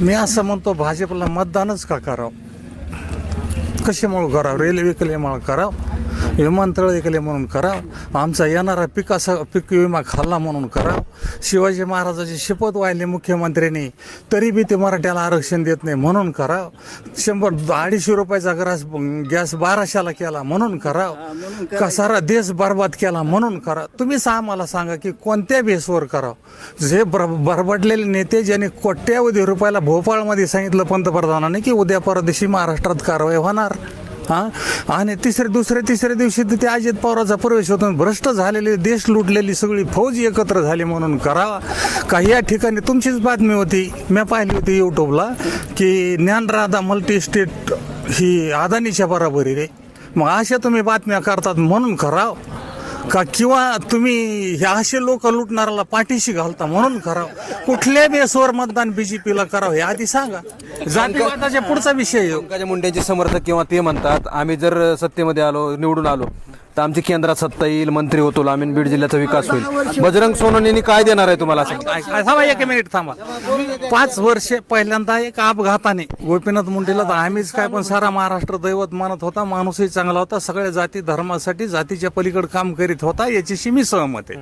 मी असं म्हणतो भाजपला मतदानच का करावं, कशामुळे करावं, रेल्वे केल्यामुळे करावं, विमानतळ ऐकले म्हणून करावं, आमचा येणारा पीक विमा खाल्ला म्हणून करावं, शिवाजी महाराजाची शपथ वाहिली मुख्यमंत्र्यांनी तरी बी ते मराठ्याला आरक्षण देत नाही म्हणून करावं, 100-250 रुपयाचा गॅस 1200ला केला म्हणून करावं, का सारा देश बरबाद केला म्हणून करा. तुम्हीच आम्हाला सांगा की कोणत्या बेसवर करावं. जे बरबडलेले नेते ज्यांनी कोट्यावधी रुपयाला भोपाळमध्ये सांगितलं पंतप्रधानांनी की उद्या परदेशी महाराष्ट्रात कारवाई होणार, आणि दुसऱ्या तिसऱ्या दिवशी ते अजित पवारांचा प्रवेश होतो. भ्रष्ट झालेले, देश लुटलेली सगळी फौज एकत्र झाली म्हणून करावा. काही या ठिकाणी तुमचीच बातमी होती, मी पाहिली होती यूट्यूबला, की ज्ञानराधा मल्टी स्टेट ही अदानीच्या बरोबरी रे. मग अशा तुम्ही बातम्या करतात म्हणून कराव का, किंवा तुम्ही हे असे लोक लुटणाऱ्याला पाठीशी घालता म्हणून करावं. कुठल्या बेसवर मतदान बीजेपीला करावं हे आधी सांगा. जातीवादाच्या पुढचा विषय. पंकजा मुंडेंचे समर्थक किंवा ते म्हणतात आम्ही जर सत्तेमध्ये आलो, निवडून आलो तर आमची केंद्रात सत्ता येईल, मंत्री होतो आम्ही, बीड जिल्ह्याचा विकास होईल. बजरंग सोनवणेंनी काय देणार आहे तुम्हाला? थांबा 1 मिनिट थांबा. 5 वर्षे पहिल्यांदा एक अपघाताने गोपीनाथ मुंडेला तर आम्हीच काय पण सारा महाराष्ट्र दैवत मानत होता, माणूसही चांगला होता, सगळ्या जाती धर्मासाठी जातीच्या पलीकडे काम करीत होता, याच्याशी मी सहमत आहे.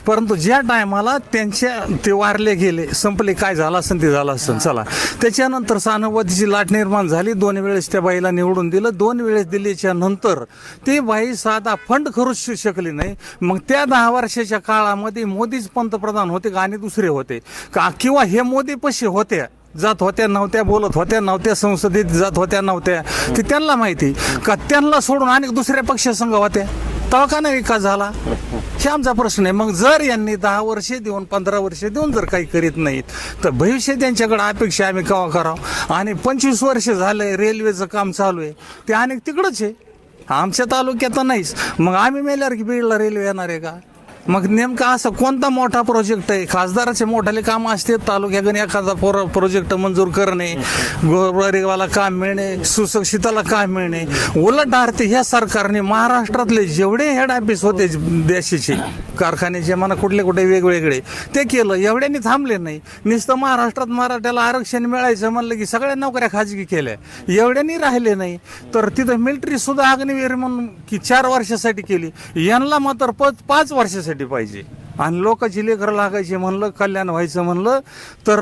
परंतु ज्या टायमाला ते वारले गेले, संपले, काय झालं असेल ते झालं असेल, चला त्याच्यानंतर सहानुभूतीची लाट निर्माण झाली. 2 वेळेस त्या बाईला निवडून दिलं. 2 वेळेस दिल्याच्या नंतर ती बाई साधा फंड करूच शकली नाही. मग त्या 10 वर्षाच्या काळामध्ये मोदीच पंतप्रधान होते का आणि दुसरे होते का, किंवा हे मोदी पशी होत्या, जात होत्या नव्हत्या, बोलत होत्या नव्हत्या, संसदेत जात होत्या नव्हत्या, ते त्यांना माहिती का. त्यांना सोडून अनेक दुसऱ्या पक्षासंघ होत्या, तेव्हा का नाही विकास झाला, हे आमचा प्रश्न आहे. मग जर यांनी 10 वर्षे देऊन 15 वर्षे देऊन जर काही करीत नाहीत तर भविष्य त्यांच्याकडे अपेक्षा आम्ही केव्हा करावं. आणि 25 वर्ष झालंय रेल्वेचं काम चालू आहे, ते अनेक तिकडंच आहे, आमच्या तालुक्यात नाहीच. मग आम्ही मेल्यावर की बीडला रेल्वे येणार आहे का? मग नेमका असं कोणता मोठा प्रोजेक्ट आहे? खासदाराचे मोठाले काम असते, तालुक्याकडे एखादा प्रोजेक्ट मंजूर करणे, गोरगरिबाला काम मिळणे, सुशिक्षिताला काम मिळणे. उलट आरती ह्या सरकारने महाराष्ट्रातले जेवढे हेड ऑफिस होते देशाचे, कारखान्याचे म्हणा, कुठले वेगवेगळे, ते केलं. एवढ्यांनी थांबले नाही. नुसतं महाराष्ट्रात मराठ्याला आरक्षण मिळायचं म्हणलं की सगळ्या नोकऱ्या खाजगी केल्या, एवढ्यांनी राहिले नाही. तर तिथं मिलिटरी सुद्धा अग्निवीर म्हणून की 4 वर्षासाठी केली, यांना मात्र 5 वर्षासाठी पाहिजे. आणि लोकांची लेकरं लागायची म्हणलं, कल्याण व्हायचं म्हणलं तर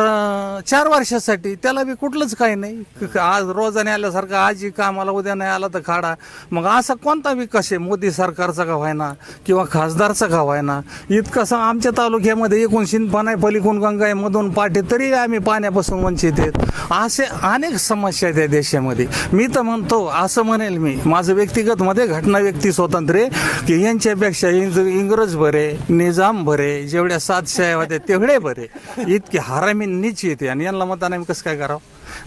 4 वर्षासाठी, त्याला बी कुठलंच काही नाही. आज रोजाने आल्यासारखं आजी कामाला, उद्या नाही आला तर खाडा. मग असा कोणता विकास आहे मोदी सरकारचा का व्हायना किंवा खासदारचा का व्हायना? इतकंसं आमच्या तालुक्यामध्ये एकूण शिंदपान आहे, पलीकडून गंगा आहे, मधून पाटे, तरी आम्ही पाण्यापासून वंचित आहेत. असे अनेक समस्या आहेत या देशामध्ये. मी तर म्हणतो, असं म्हणेल मी, माझं व्यक्तिगत मध्ये घटना व्यक्ती स्वातंत्र्य, की यांच्यापेक्षा इंग्रज बरे, निजाम बरे, जेवढ्या 7 शाया होत्या तेवढे बरे. इतके हरामी नीच येते आणि यांना मतदान आम्ही कसं काय करावं?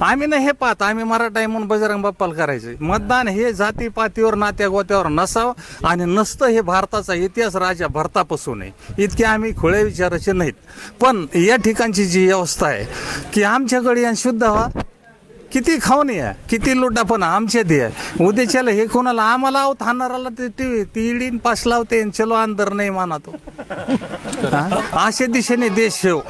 आम्ही नाही हे पाहत, आम्ही मराठा आहे म्हणून बजरंग बाप्पाला करायचे मतदान. हे जातीपातीवर, नात्या गोत्यावर नसावं, आणि नसतं हे भारताचा इतिहास राजा भरतापासून आहे. इतके आम्ही खुळे विचाराचे नाहीत. पण या ठिकाणची जी व्यवस्था आहे की आमच्याकडे शुद्ध व्हा, किती खाऊन या, किती लुटा, पण आमच्यात या. उद्याच्याला हे कोणाला आम्हाला थांबणाराला ती इडीन पास लावते, चलो अंदर नाही माना तो. अशा दिशेने देश ठेव.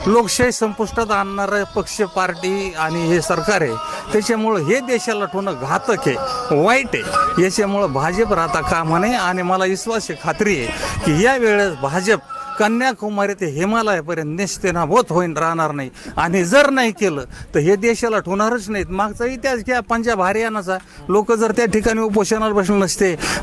लोकशाही संपुष्टात आणणारं पक्ष, पार्टी आणि हे सरकार आहे, त्याच्यामुळं हे देशाला ठेवणं घातक आहे, वाईट आहे. याच्यामुळं भाजप राहता कामा नये. आणि मला विश्वास आहे, खात्री आहे की या वेळेस भाजप कन्याकुमारी ते हिमालयापर्यंत निश्चितनाबोध होईन, राहणार नाही. आणि जर नाही केलं तर हे देशाला ठेवणारच नाहीत. मागचा इतिहास घ्या, पंजाब हरियाणाचा. लोक जर त्या ठिकाणी उपोषणाला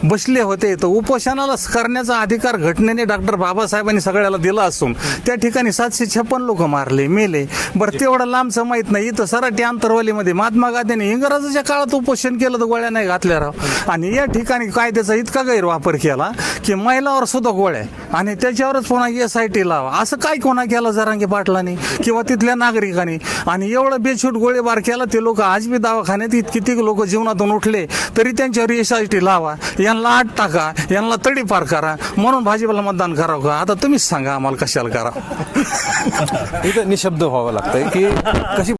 बसले होते तर उपोषणाला करण्याचा अधिकार घटनेने डॉक्टर बाबासाहेबांनी सगळ्याला दिला असून त्या ठिकाणी 756 लोक मारले, मेले. बरं, तेवढं लांबचं माहीत नाही. इथं सराटी आंतरवालीमध्ये महात्मा गांधींनी इंग्रजाच्या काळात उपोषण केलं तर गोळ्या नाही घातल्या राव. आणि या ठिकाणी कायद्याचा इतका गैरवापर केला की महिलावर सुद्धा गोळ्या, आणि त्याच्यावरच SIT लावा. असं काय कोणा केलं जरांगे पाटलांनी किंवा तिथल्या नागरिकांनी? आणि एवढं बेछूट गोळीबार केला. ते लोक आज बी दवाखान्यात, किती लोक जीवनातून उठले तरी त्यांच्यावर SIT लावा, यांना आत टाका, यांना तडीपार करा, म्हणून भाजपला मतदान करावं का? आता तुम्हीच सांगा आम्हाला कशाला करावं. इथं निशब्द व्हावं लागतंय की कशी